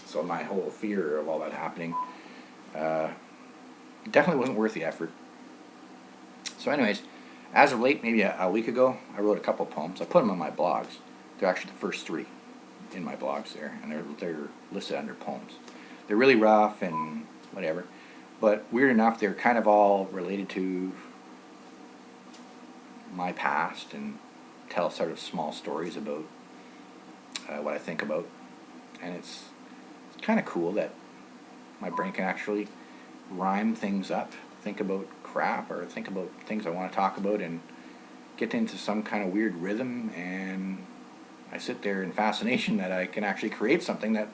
So my whole fear of all that happening definitely wasn't worth the effort. So anyways, as of late, maybe a week ago, I wrote a couple poems. I put them on my blogs. They're actually the first 3 in my blogs there, and they're listed under poems. They're really rough and whatever, but weird enough, they're kind of all related to my past and tell sort of small stories about what I think about. And it's kind of cool that my brain can actually rhyme things up, think about crap or think about things I want to talk about and get into some kind of weird rhythm, and I sit there in fascination that I can actually create something that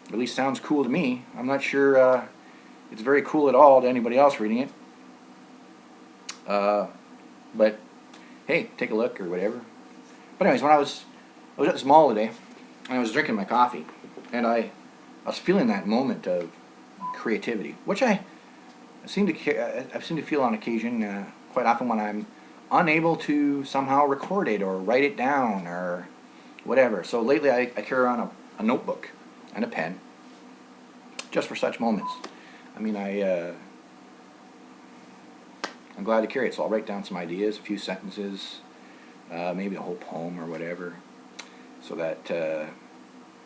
at least sounds cool to me. I'm not sure it's very cool at all to anybody else reading it, but hey, take a look or whatever. But anyways, when I was at this mall today, and I was drinking my coffee, and I was feeling that moment of creativity, which I seem to feel on occasion, quite often when I'm unable to somehow record it or write it down or whatever. So lately I carry around a notebook and a pen just for such moments. I mean, I'm glad to carry it, so I'll write down some ideas, a few sentences, maybe a whole poem or whatever, so that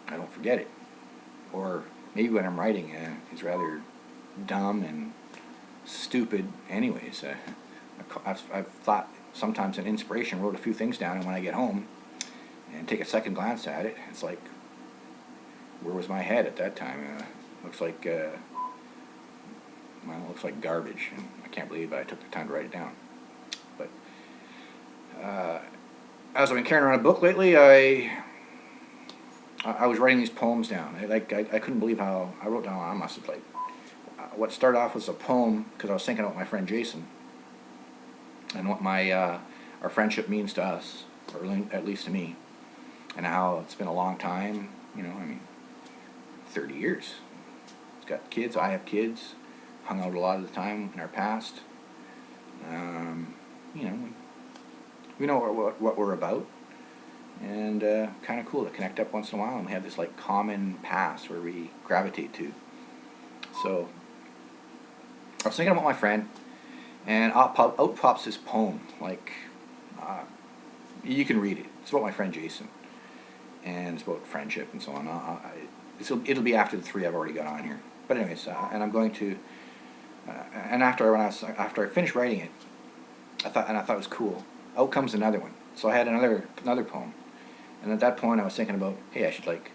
I don't forget it. Or maybe when I'm writing, it's rather dumb and stupid anyways. I've thought sometimes an inspiration, wrote a few things down, and when I get home and take a second glance at it, it's like, where was my head at that time? Looks like looks like garbage, and I can't believe I took the time to write it down. But as I've been carrying around a book lately, I was writing these poems down. I couldn't believe how I wrote down. I must have what started off was a poem because I was thinking about my friend Jason and what our friendship means to us, or at least to me, and how it's been a long time. I mean, 30 years. He's got kids. I have kids. Hung out a lot of the time in our past. We know what we're about, and kind of cool to connect up once in a while, and we have this like common past where we gravitate to. So I was thinking about my friend, and out pops this poem. Like, you can read it. It's about my friend Jason, and it's about friendship and so on. It'll be after the 3 I've already got on here. But anyways, and I'm going to. And after I finished writing it, I thought it was cool. Out comes another one. So I had another poem, and at that point I was thinking about, hey, I should like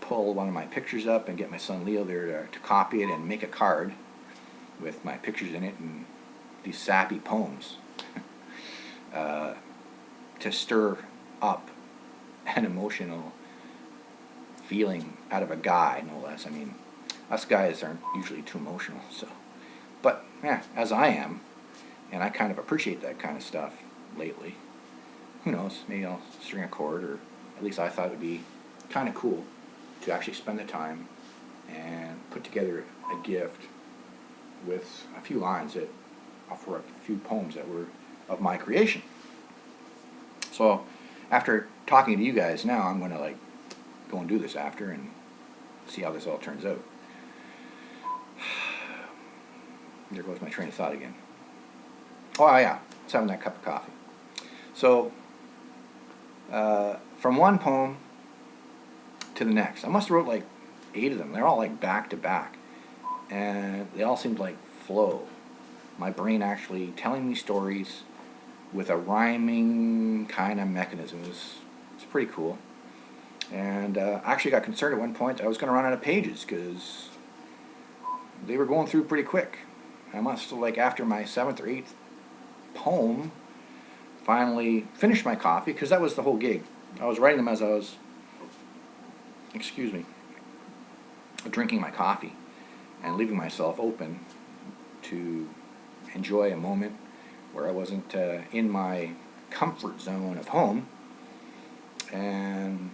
pull one of my pictures up and get my son Leo there to copy it and make a card with my pictures in it and these sappy poems to stir up an emotional feeling out of a guy, no less. I mean, us guys aren't usually too emotional, so. But yeah, as I am, and I kind of appreciate that kind of stuff lately. Who knows? Maybe I'll string a chord, or at least I thought it would be kind of cool to actually spend the time and put together a gift with a few lines for a few poems that were of my creation. So after talking to you guys now, I'm going to like go and do this after and see how this all turns out. There goes my train of thought again. Oh yeah, I was having that cup of coffee. So from one poem to the next, I must have wrote like 8 of them. They're all like back to back, and they all seemed like flow. My brain actually telling me stories with a rhyming kind of mechanism. It's pretty cool. And I actually got concerned at one point I was going to run out of pages because they were going through pretty quick. I must have, like, after my 7th or 8th poem, finally finished my coffee, because that was the whole gig. I was writing them as I was, drinking my coffee and leaving myself open to enjoy a moment where I wasn't in my comfort zone of home, and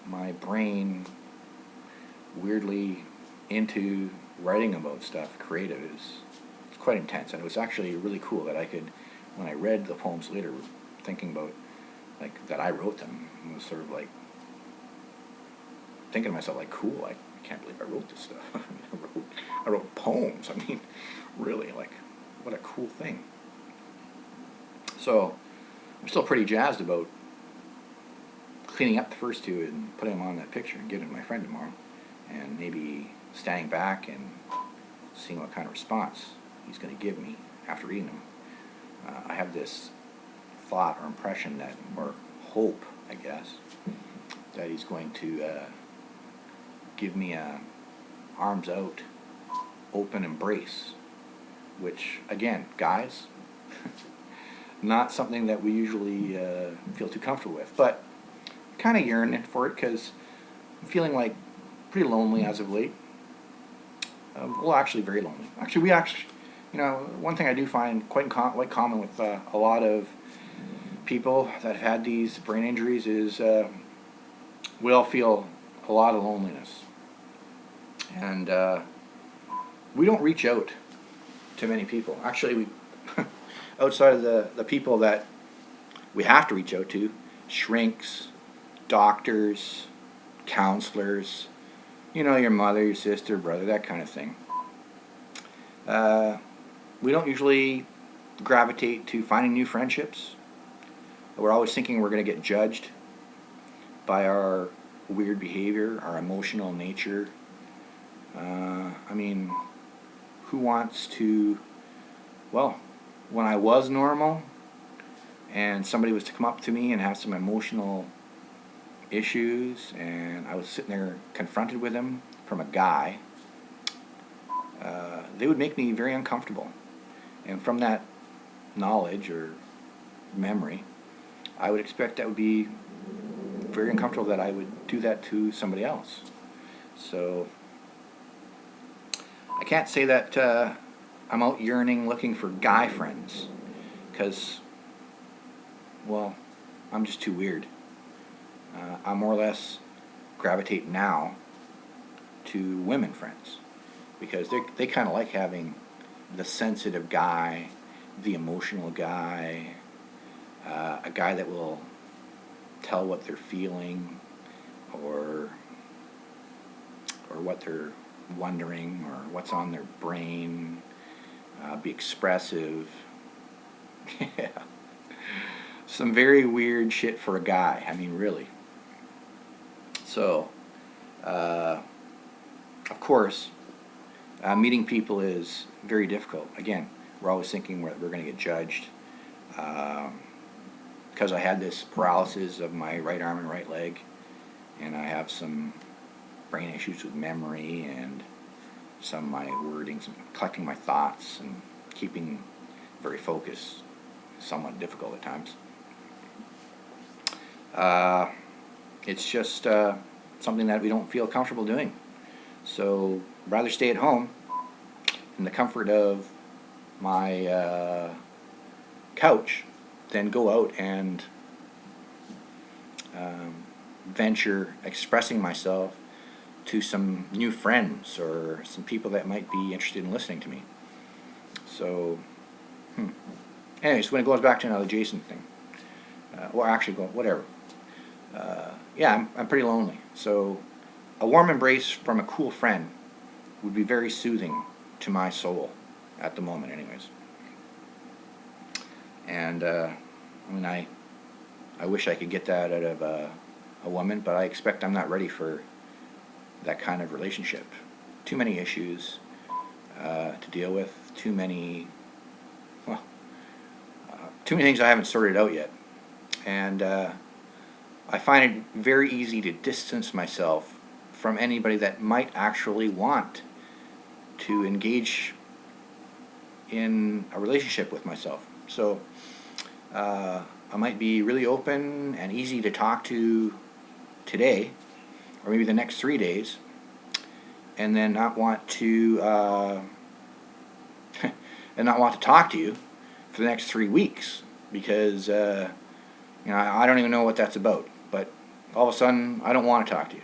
my brain weirdly into writing about stuff creative. It's quite intense, and it was actually really cool that I could, when I read the poems later, thinking about like that I wrote them, it was sort of like thinking to myself, like, cool, I can't believe I wrote this stuff. I wrote poems. I mean, really, like, what a cool thing. So I'm still pretty jazzed about cleaning up the first two and putting them on that picture and giving it to my friend tomorrow, and maybe standing back and seeing what kind of response he's going to give me after reading them. I have this thought or impression that, or hope, I guess, that he's going to give me a arms out, open embrace, which, again, guys, not something that we usually feel too comfortable with, but kind of yearning for it because I'm feeling like pretty lonely as of late. Well, actually, very lonely. Actually, one thing I do find quite common with a lot of people that have had these brain injuries is we all feel a lot of loneliness. And we don't reach out to many people. Actually, we outside of the people that we have to reach out to, shrinks, doctors, counselors, your mother, your sister, brother, that kind of thing. We don't usually gravitate to finding new friendships. We're always thinking we're going to get judged by our weird behavior, our emotional nature. I mean, who wants to, well, when I was normal and somebody was to come up to me and have some emotional issues and I was sitting there confronted with them from a guy, they would make me very uncomfortable. And from that knowledge or memory, I would expect that would be very uncomfortable that I would do that to somebody else. So I can't say that I'm out yearning looking for guy friends because, well, I'm just too weird. I more or less gravitate now to women friends because they kind of like having the sensitive guy, the emotional guy, a guy that will tell what they're feeling or what they're wondering or what's on their brain, be expressive. Yeah. Some very weird shit for a guy. I mean, really. So, of course, meeting people is very difficult. Again, we're always thinking we're going to get judged. Because I had this paralysis of my right arm and right leg, and I have some brain issues with memory and some of my wording, collecting my thoughts and keeping very focused, somewhat difficult at times. It's just something that we don't feel comfortable doing. So rather stay at home in the comfort of my couch than go out and venture expressing myself to some new friends or some people that might be interested in listening to me. So, anyways, when it goes back to another Jason thing, whatever. Yeah, I'm pretty lonely. So, a warm embrace from a cool friend would be very soothing to my soul at the moment, anyways. And I wish I could get that out of a woman, but I expect I'm not ready for that kind of relationship. Too many issues to deal with. Too many things I haven't sorted out yet. And I find it very easy to distance myself from anybody that might actually want to engage in a relationship with myself. So I might be really open and easy to talk to today, or maybe the next 3 days, and then not want to talk to you for the next 3 weeks because I don't even know what that's about. But all of a sudden, I don't want to talk to you.